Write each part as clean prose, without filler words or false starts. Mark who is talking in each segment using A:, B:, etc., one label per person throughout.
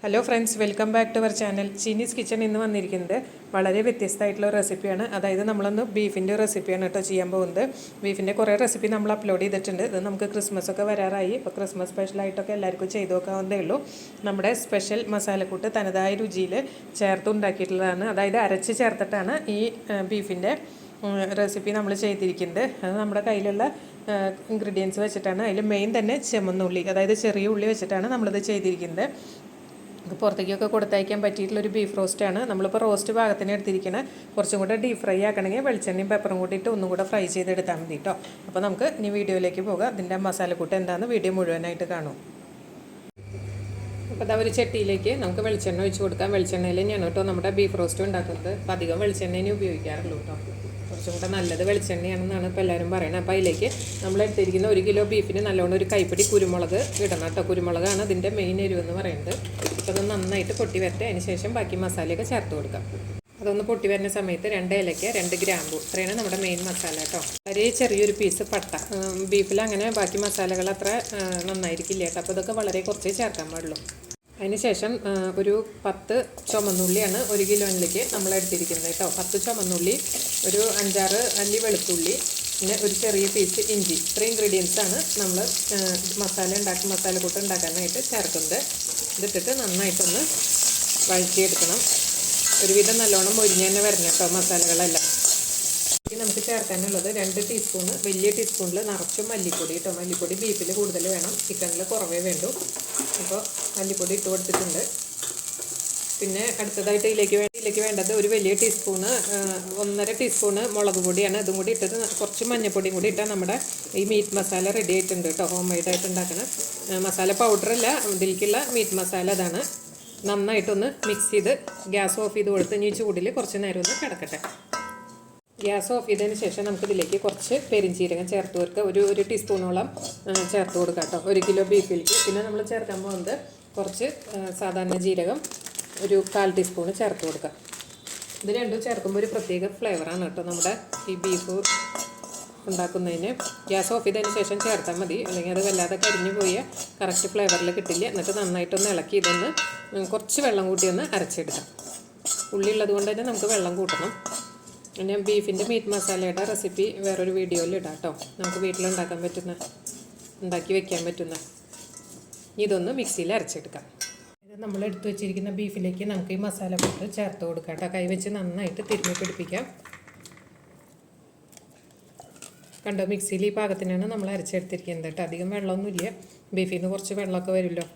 A: Hello friends, welcome back to our channel. Chinese kitchen ഇന്ന് വന്നിരിക്കുന്നത് വളരെ വ്യത്യസ്തമായിട്ടുള്ള റെസിപ്പിയാണ്. അതായത് നമ്മളൊന്ന് ബീഫിൻ്റെ റെസിപ്പിയാണ് കേട്ടോ ചെയ്യാൻ പോകുന്നത്. ബീഫിൻ്റെ കുറേ റെസിപ്പി നമ്മൾ അപ്ലോഡ് ചെയ്തിട്ടുണ്ട്. ഇത് നമുക്ക് ക്രിസ്മസ് ഒക്കെ വരാറായി. ഇപ്പോൾ ക്രിസ്മസ് സ്പെഷ്യലായിട്ടൊക്കെ എല്ലാവർക്കും ചെയ്തു നോക്കാവുന്നതേ ഉള്ളൂ. നമ്മുടെ സ്പെഷ്യൽ മസാലക്കൂട്ട് തനതായ രുചിയിൽ ചേർത്തുണ്ടാക്കിയിട്ടുള്ളതാണ്. അതായത് അരച്ച് ചേർത്തിട്ടാണ് ഈ ബീഫിൻ്റെ റെസിപ്പി നമ്മൾ ചെയ്തിരിക്കുന്നത്. അത് നമ്മുടെ കയ്യിലുള്ള ഇൻഗ്രീഡിയൻസ് വെച്ചിട്ടാണ്. അതിൽ മെയിൻ തന്നെ ചുമന്നുള്ളി, അതായത് ചെറിയ ഉള്ളി വെച്ചിട്ടാണ് നമ്മളിത് ചെയ്തിരിക്കുന്നത്. പുറത്തേക്കൊക്കെ കൊടുത്തയക്കാൻ പറ്റിയിട്ടുള്ളൊരു ബീഫ് റോസ്റ്റാണ്. നമ്മളിപ്പോൾ റോസ്റ്റ് ഭാഗത്തിന് എടുത്തിരിക്കുന്നത്. കുറച്ചും കൂടെ ഡീപ് ഫ്രൈ ആക്കണമെങ്കിൽ വെളിച്ചെണ്ണയും പെപ്പറും കൂട്ടിയിട്ട് ഒന്നും കൂടെ ഫ്രൈ ചെയ്തെടുത്താൽ മതി കേട്ടോ. അപ്പോൾ നമുക്ക് ഇനി വീഡിയോയിലേക്ക് പോകാം. അതിൻ്റെ മസാലക്കൂട്ട് എന്താണെന്ന് വീഡിയോ മുഴുവനായിട്ട് കാണും. അപ്പോൾ അതാ ഒരു ചട്ടിയിലേക്ക് നമുക്ക് വെളിച്ചെണ്ണ ഒഴിച്ച് കൊടുക്കാം. വെളിച്ചെണ്ണയിൽ ഞാൻ കേട്ടോ നമ്മുടെ ബീഫ് റോസ്റ്റ് ഉണ്ടാക്കുന്നത്. അപ്പോൾ അധികം വെളിച്ചെണ്ണേനെ ഉപയോഗിക്കാറുള്ളൂ കേട്ടോ. കുറച്ചും കൂടെ നല്ലത് വെളിച്ചെണ്ണയാണെന്നാണ് ഇപ്പോൾ എല്ലാവരും പറയുന്നത്. അപ്പോൾ അതിലേക്ക് നമ്മൾ എടുത്തിരിക്കുന്ന 1 കിലോ ബീഫിന് നല്ലോണം ഒരു കൈപ്പിടി കുരുമുളക് ഇടണം കേട്ടോ. കുരുമുളകാണ് അതിൻ്റെ മെയിൻ എരിവെന്ന് പറയുന്നത്. അപ്പോൾ അത് നന്നായിട്ട് പൊട്ടി വരട്ടെ. അതിന് ശേഷം ബാക്കി മസാലയൊക്കെ ചേർത്ത് കൊടുക്കാം. അതൊന്ന് പൊട്ടി വരുന്ന സമയത്ത് 2 ഏലക്ക, 2 ഗ്രാമ്പു, ഇത്രയാണ് നമ്മുടെ മെയിൻ മസാല കേട്ടോ. വളരെ ചെറിയൊരു പീസ് പട്ട. ബീഫിൽ അങ്ങനെ ബാക്കി മസാലകൾ അത്ര നന്നായിരിക്കില്ല കേട്ടോ. അപ്പോൾ ഇതൊക്കെ വളരെ കുറച്ചേ ചേർക്കാൻ പാടുള്ളൂ. അതിനുശേഷം ഒരു 10 ചുമന്നുള്ളിയാണ് 1 കിലോയിലേക്ക് നമ്മൾ എടുത്തിരിക്കുന്നത് കേട്ടോ. 10 ചുമന്നുള്ളി, ഒരു 5-6 അല്ലി വെളുത്തുള്ളി, പിന്നെ ഒരു ചെറിയ പീസ് ഇഞ്ചി. ഇത്രയും ഇൻഗ്രീഡിയൻസാണ് നമ്മൾ മസാലക്കൂട്ട് ഉണ്ടാക്കാനായിട്ട് ചേർക്കുന്നത്. ഇതിട്ടിട്ട് നന്നായിട്ടൊന്ന് വഴറ്റിയെടുക്കണം. ഒരുവിധം നല്ലോണം മൊരിഞ്ഞ് തന്നെ വരണം കേട്ടോ മസാലകളെല്ലാം. നമുക്ക് ചേർക്കാനുള്ളത് 2 ടീസ്പൂണ്, വലിയ ടീസ്പൂണിൽ നിറച്ചും മല്ലിപ്പൊടി കേട്ടോ. മല്ലിപ്പൊടി ബീഫിൽ കൂടുതൽ വേണം, ചിക്കനിൽ കുറവേ വേണ്ടൂ. അപ്പോൾ മല്ലിപ്പൊടി ഇട്ട് കൊടുത്തിട്ടുണ്ട്. പിന്നെ അടുത്തതായിട്ട് ഇതിലേക്ക് വേണ്ടത് ഒരു വലിയ ടീസ്പൂണ്, 1.5 ടീസ്പൂണ് മുളക് പൊടിയാണ്. അതും കൂടി ഇട്ടത് കുറച്ച് മഞ്ഞൾപ്പൊടിയും കൂടി ഇട്ടാൽ നമ്മുടെ ഈ മീറ്റ് മസാല റെഡി ആയിട്ടുണ്ട് കേട്ടോ. ഹോം മെയ്ഡായിട്ട് ഉണ്ടാക്കണം മസാല പൗഡറല്ല, ഇതിലേക്കുള്ള മീറ്റ് മസാല അതാണ്. നന്നായിട്ടൊന്ന് മിക്സ് ചെയ്ത് ഗ്യാസ് ഓഫ് ചെയ്ത് കൊടുത്ത് ഇനി ചൂടിൽ കുറച്ച് നേരം ഒന്ന് കിടക്കട്ടെ. ഗ്യാസ് ഓഫ് ചെയ്തതിന് ശേഷം നമുക്കിതിലേക്ക് കുറച്ച് പെരിഞ്ചീരകം ചേർത്ത് കൊടുക്കുക. ഒരു ടീസ്പൂണോളം ചേർത്ത് കൊടുക്കുക കേട്ടോ 1 കിലോ ബീഫിലേക്ക്. പിന്നെ നമ്മൾ ചേർക്കാൻ പോകുന്നത് കുറച്ച് സാധാരണ ജീരകം ഒരു 1/4 ടീസ്പൂണ് ചേർത്ത് കൊടുക്കുക. ഇത് രണ്ടും ചേർക്കുമ്പോൾ ഒരു പ്രത്യേക ഫ്ലേവറാണ് കേട്ടോ നമ്മുടെ ഈ ബീഫ് ഉണ്ടാക്കുന്നതിന്. ഗ്യാസ് ഓഫ് ചെയ്തതിന് ശേഷം ചേർത്താൽ മതി, അല്ലെങ്കിൽ അത് വല്ലാതെ കരിഞ്ഞു പോയ കറക്റ്റ് ഫ്ലേവറിൽ കിട്ടില്ല. എന്നിട്ട് നന്നായിട്ടൊന്ന് ഇളക്കി ഇതൊന്ന് കുറച്ച് വെള്ളം കൂട്ടി ഒന്ന് അരച്ചെടുക്കാം. ഉള്ളി ഉള്ളത് കൊണ്ട് തന്നെ നമുക്ക് വെള്ളം കൂട്ടണം. പിന്നെ ബീഫിൻ്റെ മീറ്റ് മസാലയുടെ റെസിപ്പി വേറൊരു വീഡിയോയിൽ ഇടാം കേട്ടോ. നമുക്ക് ഉണ്ടാക്കി വെക്കാൻ പറ്റുന്ന. ഇതൊന്ന് മിക്സിയിൽ അരച്ചെടുക്കാം. ഇത് നമ്മൾ എടുത്തു വെച്ചിരിക്കുന്ന ബീഫിലേക്ക് നമുക്ക് ഈ മസാലക്കൂട്ട് ചേർത്ത് കൊടുക്കാം കേട്ടോ. കൈവച്ച് നന്നായിട്ട് തിരുമ്മി പിടിപ്പിക്കാം. കണ്ടോ, മിക്സിയിൽ ഈ പാകത്തിനാണ് നമ്മൾ അരച്ചെടുത്തിരിക്കുന്നത് കേട്ടോ. അധികം വെള്ളമൊന്നുമില്ല. ബീഫിൽ നിന്ന് കുറച്ച് വെള്ളമൊക്കെ വരുമല്ലോ.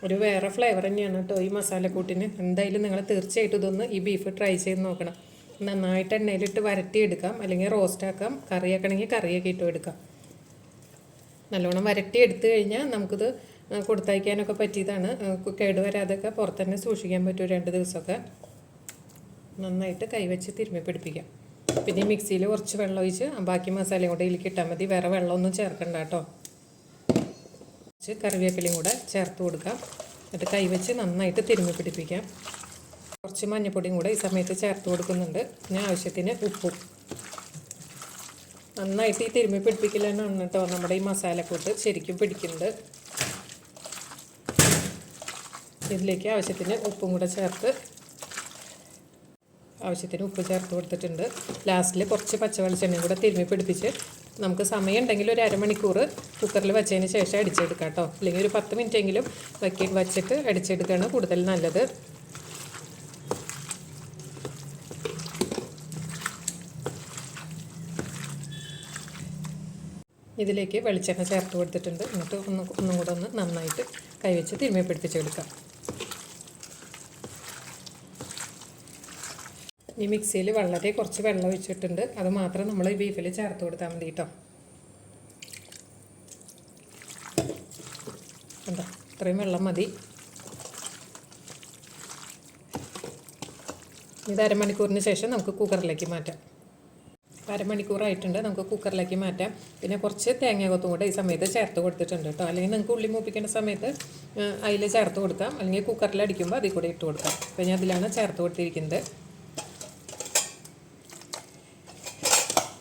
A: ഒരു വേറെ ഫ്ലേവർ തന്നെയാണ് കേട്ടോ ഈ മസാലക്കൂട്ടിന്. എന്തായാലും നിങ്ങൾ തീർച്ചയായിട്ടും ഇതൊന്ന് ഈ ബീഫ് ട്രൈ ചെയ്ത് നോക്കണം. നന്നായിട്ട് എണ്ണയിലിട്ട് വരട്ടിയെടുക്കാം, അല്ലെങ്കിൽ റോസ്റ്റാക്കാം. കറിയാക്കണമെങ്കിൽ കറിയൊക്കെ ഇട്ടും എടുക്കാം. നല്ലോണം വരട്ടി എടുത്തു കഴിഞ്ഞാൽ നമുക്കിത് കൊടുത്തയക്കാനൊക്കെ പറ്റിയതാണ്. കേടുവരാതൊക്കെ പുറത്ത് തന്നെ സൂക്ഷിക്കാൻ പറ്റും 2 ദിവസമൊക്കെ. നന്നായിട്ട് കൈവച്ച് തിരുമ്മി പിടിപ്പിക്കാം. പിന്നെ മിക്സിയിൽ കുറച്ച് വെള്ളം ഒഴിച്ച് ബാക്കി മസാലയും കൂടെ ഇതിലേക്ക് ഇട്ടാൽ മതി. വേറെ വെള്ളമൊന്നും ചേർക്കണ്ട കേട്ടോ. കുറച്ച് കറിവേപ്പിലയും കൂടെ ചേർത്ത് കൊടുക്കാം. എന്നിട്ട് കൈവച്ച് നന്നായിട്ട് തിരുമ്മി പിടിപ്പിക്കാം. കുറച്ച് മഞ്ഞൾപ്പൊടിയും കൂടെ ഈ സമയത്ത് ചേർത്ത് കൊടുക്കുന്നുണ്ട്. പിന്നെ ആവശ്യത്തിന് ഉപ്പും. നന്നായിട്ട് ഈ തിരുമ്മി പിടിപ്പിക്കലാണ് കേട്ടോ നമ്മുടെ ഈ മസാലക്കൂട്ട് ശരിക്കും പിടിക്കുന്നത്. ഇതിലേക്ക് ആവശ്യത്തിന് ഉപ്പും കൂടെ ചേർത്ത് ഉപ്പ് ചേർത്ത് കൊടുത്തിട്ടുണ്ട്. ലാസ്റ്റിൽ കുറച്ച് പച്ചവെളിച്ചെണ്ണയും കൂടെ തിരുമ്മി പിടിപ്പിച്ച് നമുക്ക് സമയം ഉണ്ടെങ്കിൽ ഒരു അരമണിക്കൂർ കുക്കറിൽ വെച്ചതിന് ശേഷം അടിച്ചെടുക്കാം കേട്ടോ. അല്ലെങ്കിൽ ഒരു 10 മിനിറ്റെങ്കിലും വെച്ചിട്ട് അടിച്ചെടുക്കുകയാണ് കൂടുതൽ നല്ലത്. ഇതിലേക്ക് വെളിച്ചെണ്ണ ചേർത്ത് കൊടുത്തിട്ടുണ്ട്. എന്നിട്ട് ഒന്നും കൂടെ ഒന്ന് നന്നായിട്ട് കൈവച്ച് തിരുമ്മി പിടിപ്പിച്ചെടുക്കാം. ഈ മിക്സിയിൽ വളരെ കുറച്ച് വെള്ളം ഒഴിച്ചിട്ടുണ്ട്. അത് മാത്രം നമ്മൾ ഈ ബീഫിൽ ചേർത്ത് കൊടുത്താൽ മതി കേട്ടോ. കണ്ടോ, ഇത്രയും വെള്ളം മതി. ഇത് അരമണിക്കൂറിന് ശേഷം നമുക്ക് കുക്കറിലേക്ക് മാറ്റാം. അരമണിക്കൂറായിട്ടുണ്ട്, നമുക്ക് കുക്കറിലേക്ക് മാറ്റാം. പിന്നെ കുറച്ച് തേങ്ങാകൊത്തും കൂടെ ഈ സമയത്ത് ചേർത്ത് കൊടുത്തിട്ടുണ്ട് കേട്ടോ. അല്ലെങ്കിൽ നിങ്ങൾക്ക് ഉള്ളി മൂപ്പിക്കേണ്ട സമയത്ത് അതിൽ ചേർത്ത് കൊടുക്കാം, അല്ലെങ്കിൽ കുക്കറിൽ അടിക്കുമ്പോൾ അതിൽ കൂടെ ഇട്ട് കൊടുക്കാം. അപ്പോൾ ഞാൻ അതിലാണ് ചേർത്ത് കൊടുത്തിരിക്കുന്നത്.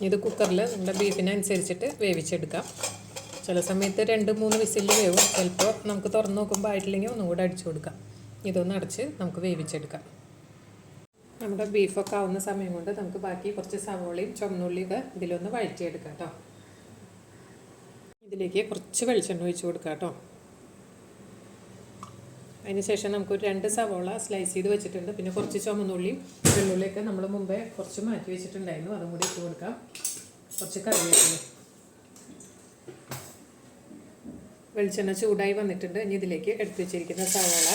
A: ഇത് കുക്കറിൽ നമ്മുടെ ബീഫിനനുസരിച്ചിട്ട് വേവിച്ചെടുക്കാം. ചില സമയത്ത് 2-3 വിസിലിൽ വേവും. ചിലപ്പോൾ നമുക്ക് തുറന്ന് നോക്കുമ്പോൾ ആയിട്ടില്ലെങ്കിൽ ഒന്നും കൂടെ അടിച്ചു കൊടുക്കാം. ഇതൊന്ന് അടച്ച് നമുക്ക് വേവിച്ചെടുക്കാം. നമ്മുടെ ബീഫൊക്കെ ആവുന്ന സമയം കൊണ്ട് നമുക്ക് ബാക്കി കുറച്ച് സവോളയും ചുവന്നുള്ളിയൊക്കെ ഇതിലൊന്ന് വഴറ്റിയെടുക്കാം കേട്ടോ. ഇതിലേക്ക് കുറച്ച് വെളിച്ചെണ്ണ ഒഴിച്ച് കൊടുക്കാം കേട്ടോ. അതിന് ശേഷം നമുക്കൊരു 2 സവോള സ്ലൈസ് ചെയ്ത് വെച്ചിട്ടുണ്ട്. പിന്നെ കുറച്ച് ചുവന്നുള്ളിയും വെള്ളുള്ളിയൊക്കെ നമ്മൾ മുമ്പേ കുറച്ച് മാറ്റി വെച്ചിട്ടുണ്ടായിരുന്നു, അതും കൂടി ഇട്ട് കൊടുക്കാം. കുറച്ച് കറിവേപ്പില. വെളിച്ചെണ്ണ ചൂടായി വന്നിട്ടുണ്ട്. ഇനി ഇതിലേക്ക് എടുത്ത് വെച്ചിരിക്കുന്ന സവോള,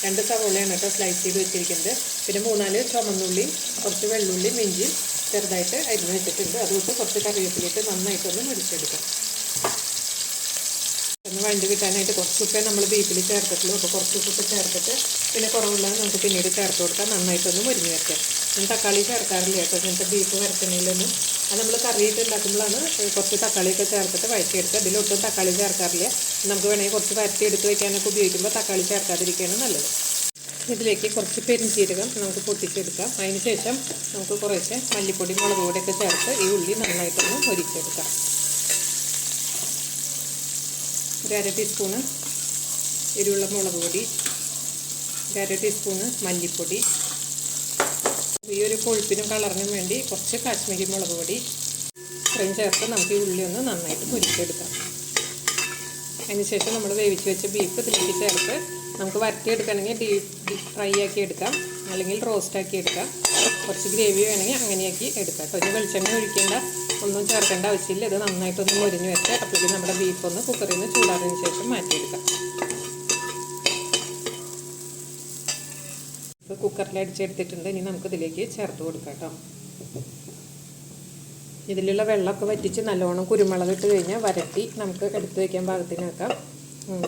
A: 2 സവോളയാണ് കേട്ടോ സ്ലൈസ് ചെയ്ത് വെച്ചിരിക്കുന്നത്. പിന്നെ 3-4 ചുവന്നുള്ളിയും കുറച്ച് വെള്ളുള്ളിയും ഇഞ്ചിയും ചെറുതായിട്ട് അരിഞ്ഞ് വെച്ചിട്ടുണ്ട്. അതുകൊണ്ട് കുറച്ച് കറിവേപ്പിലിട്ട് നന്നായിട്ടൊന്ന് മുരിച്ചെടുക്കാം. ഒന്ന് വഴണ്ടി കിട്ടാനായിട്ട് കുറച്ച് ഉപ്പേ നമ്മൾ ബീഫിൽ ചേർത്തിട്ടുള്ളൂ. അപ്പോൾ കുറച്ച് ഉപ്പ് ചേർത്തിട്ട് പിന്നെ കുറവുള്ളത് നമുക്ക് പിന്നീട് ചേർത്ത് കൊടുക്കാം. നന്നായിട്ടൊന്ന് മുരിഞ്ഞ് വയ്ക്കാം. ഞാൻ തക്കാളി ചേർക്കാറില്ല കേട്ടോ ഇങ്ങനത്തെ ബീഫ് വരച്ചണയിലൊന്നും. അത് നമ്മൾ കറിയിട്ട് ഉണ്ടാക്കുമ്പോഴാണ് കുറച്ച് തക്കാളിയൊക്കെ ചേർത്തിട്ട് വഴറ്റിയെടുക്കുക. ഇതിലൊട്ടും തക്കാളി ചേർക്കാറില്ല. നമുക്ക് വേണമെങ്കിൽ കുറച്ച് വരട്ടിയെടുത്ത് വയ്ക്കാനൊക്കെ ഉപയോഗിക്കുമ്പോൾ തക്കാളി ചേർക്കാതിരിക്കുകയാണ് നല്ലത്. ഇതിലേക്ക് കുറച്ച് പെരുംജീരകം നമുക്ക് പൊട്ടിച്ചെടുക്കാം. അതിന് ശേഷം നമുക്ക് കുറേശ്ശെ മല്ലിപ്പൊടി മുളക് പൊടിയൊക്കെ ചേർത്ത് ഈ ഉള്ളി നന്നായിട്ടൊന്ന് പൊരിച്ചെടുക്കാം. ഒരു 1/2 ടീസ്പൂണ് എരിവുള്ള മുളക് പൊടി, 1/2 ടീസ്പൂണ് മല്ലിപ്പൊടി, ഈ ഒരു കൊഴുപ്പിനും കളറിനും വേണ്ടി കുറച്ച് കാശ്മീരി മുളക് പൊടി ഇത്രയും ചേർത്ത് നമുക്ക് ഈ ഉള്ളി ഒന്ന് നന്നായിട്ട് പൊരിച്ചെടുക്കാം. അതിനുശേഷം നമ്മൾ വേവിച്ച് വെച്ച ബീഫ് ഇതിലേക്ക് ചേർത്ത് നമുക്ക് വരട്ടിയെടുക്കണമെങ്കിൽ ഡീപ്പ് ഫ്രൈ ആക്കി എടുക്കാം, അല്ലെങ്കിൽ റോസ്റ്റാക്കി എടുക്കാം. കുറച്ച് ഗ്രേവി വേണമെങ്കിൽ അങ്ങനെയാക്കി എടുക്കാം കേട്ടോ. ഇനി വെളിച്ചെണ്ണ ഒഴിക്കേണ്ട, ഒന്നും ചേർക്കേണ്ട ആവശ്യമില്ല. ഇത് നന്നായിട്ടൊന്ന് മുരിഞ്ഞ് വെച്ചാൽ അപ്പോഴേക്കും നമ്മുടെ ബീഫൊന്ന് കുക്കറിൽ നിന്ന് ചൂടാറിന് ശേഷം മാറ്റിയെടുക്കാം. ഇപ്പോൾ കുക്കറിൽ അടിച്ചെടുത്തിട്ടുണ്ട്. ഇനി നമുക്കിതിലേക്ക് ചേർത്ത് കൊടുക്കാം കേട്ടോ. ഇതിലുള്ള വെള്ളമൊക്കെ വറ്റിച്ച് നല്ലോണം കുരുമുളക് ഇട്ട് കഴിഞ്ഞാൽ വരട്ടി നമുക്ക് എടുത്ത് വയ്ക്കാൻ പാകത്തിനാക്കാം.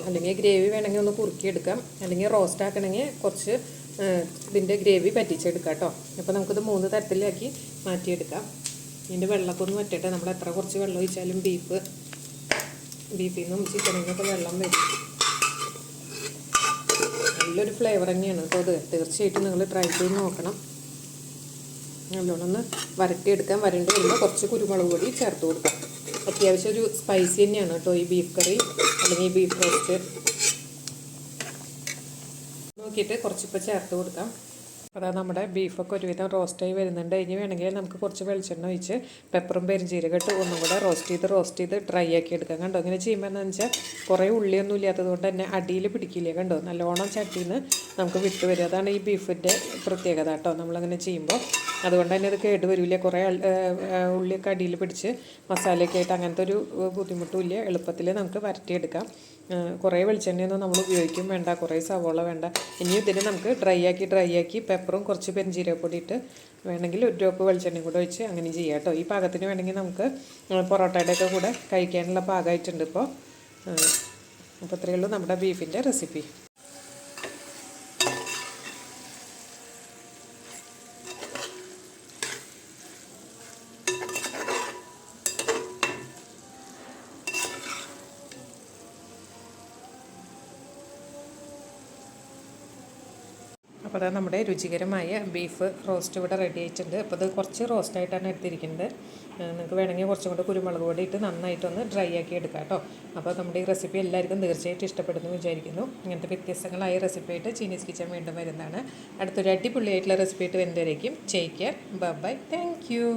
A: അല്ലെങ്കിൽ ഗ്രേവി വേണമെങ്കിൽ ഒന്ന് കുറുക്കിയെടുക്കാം, അല്ലെങ്കിൽ റോസ്റ്റ് ആക്കണമെങ്കിൽ കുറച്ച് ഇതിൻ്റെ ഗ്രേവി പറ്റിച്ചെടുക്കാം കേട്ടോ. അപ്പോൾ നമുക്കിത് 3 തരത്തിലാക്കി മാറ്റിയെടുക്കാം. ഇതിൻ്റെ വെള്ളമൊക്കെ ഒന്ന് വറ്റട്ടെ. നമ്മൾ എത്ര കുറച്ച് വെള്ളം ഒഴിച്ചാലും ബീഫിൽ നിന്നും ചിക്കനിൽ നിന്നൊക്കെ വെള്ളം വരും. നല്ലൊരു ഫ്ലേവർ തന്നെയാണ് കേട്ടോ അത്. തീർച്ചയായിട്ടും നിങ്ങൾ ട്രൈ ചെയ്ത് നോക്കണം. നല്ലോണം ഒന്ന് വരട്ടിയെടുക്കാൻ. വരണ്ടി വരുമ്പോൾ കുറച്ച് കുരുമുളക് പൊടി ചേർത്ത് കൊടുക്കാം. അത്യാവശ്യം ഒരു സ്പൈസി തന്നെയാണ് കേട്ടോ ഈ ബീഫ് കറി അല്ലെങ്കിൽ ബീഫ് റോസ്റ്റ്. നോക്കിയിട്ട് കുറച്ചിപ്പോൾ ചേർത്ത് കൊടുക്കാം. അതാ നമ്മുടെ ബീഫൊക്കെ ഒരുവിധം റോസ്റ്റായി വരുന്നുണ്ട്. ഇനി വേണമെങ്കിൽ നമുക്ക് കുറച്ച് വെളിച്ചെണ്ണ ഒഴിച്ച് പെപ്പറും പെരുംജീരകം ഇട്ട് ഒന്നും കൂടെ റോസ്റ്റ് ചെയ്ത് ഡ്രൈ ആക്കി എടുക്കാം. കണ്ടോ ഇങ്ങനെ ചെയ്യുമ്പോൾ എന്താണെന്ന് വെച്ചാൽ കുറേ ഉള്ളിയൊന്നും ഇല്ലാത്തത് കൊണ്ട് തന്നെ അടിയിൽ പിടിക്കില്ല. കണ്ടോ നല്ലോണം ചട്ടിയിൽ നിന്ന് നമുക്ക് വിട്ട് വരും. അതാണ് ഈ ബീഫിൻ്റെ പ്രത്യേകത കേട്ടോ നമ്മളങ്ങനെ ചെയ്യുമ്പോൾ. അതുകൊണ്ട് തന്നെ ഇത് കേട് വരില്ല. കുറേ ഉള്ളിയൊക്കെ അടിയിൽ പിടിച്ച് മസാലയൊക്കെ ആയിട്ട് അങ്ങനത്തെ ഒരു ബുദ്ധിമുട്ടും ഇല്ല. എളുപ്പത്തിൽ നമുക്ക് വരട്ടിയെടുക്കാം. കുറേ വെളിച്ചെണ്ണയൊന്നും നമ്മൾ ഉപയോഗിക്കും വേണ്ട, കുറേ സവോള വേണ്ട. ഇനിയും ഇതിന് നമുക്ക് ഡ്രൈ ആക്കി പെപ്പറും കുറച്ച് പെരുംജീരകപ്പൊടി ഇട്ട് വേണമെങ്കിൽ 1 ഡ്രോപ്പ് വെളിച്ചെണ്ണയും കൂടെ ഒഴിച്ച് അങ്ങനെ ചെയ്യാം കേട്ടോ. ഈ പാകത്തിന് വേണമെങ്കിൽ നമുക്ക് പൊറോട്ടയുടെ ഒക്കെ കൂടെ കഴിക്കാനുള്ള പാകമായിട്ടുണ്ട് ഇപ്പോൾ. അപ്പോൾ ഇത്രയേ ഉള്ളൂ നമ്മുടെ ബീഫിൻ്റെ റെസിപ്പി. അപ്പോൾ അത് നമ്മുടെ രുചികരമായ ബീഫ് റോസ്റ്റ് ഇവിടെ റെഡി ആയിട്ടുണ്ട്. അപ്പോൾ ഇത് കുറച്ച് റോസ്റ്റായിട്ടാണ് എടുത്തിരിക്കുന്നത്. നിങ്ങൾക്ക് വേണമെങ്കിൽ കുറച്ചും കൂടെ കുരുമുളക് പൊടി ഇട്ട് നന്നായിട്ടൊന്ന് ഡ്രൈ ആക്കി എടുക്കാം കേട്ടോ. അപ്പോൾ നമ്മുടെ ഈ റെസിപ്പി എല്ലാവർക്കും തീർച്ചയായിട്ടും ഇഷ്ടപ്പെടുന്നു വിചാരിക്കുന്നു. ഇങ്ങനത്തെ വ്യത്യസ്തങ്ങളായ റെസിപ്പി ആയിട്ട് ചീനീസ് കിച്ചൻ വീണ്ടും വരുന്നതാണ്. അടുത്തൊരു അടിപൊളിയായിട്ടുള്ള റെസിപ്പി ആയിട്ട് വരുന്നവരേക്കും take care, bye bye, thank U.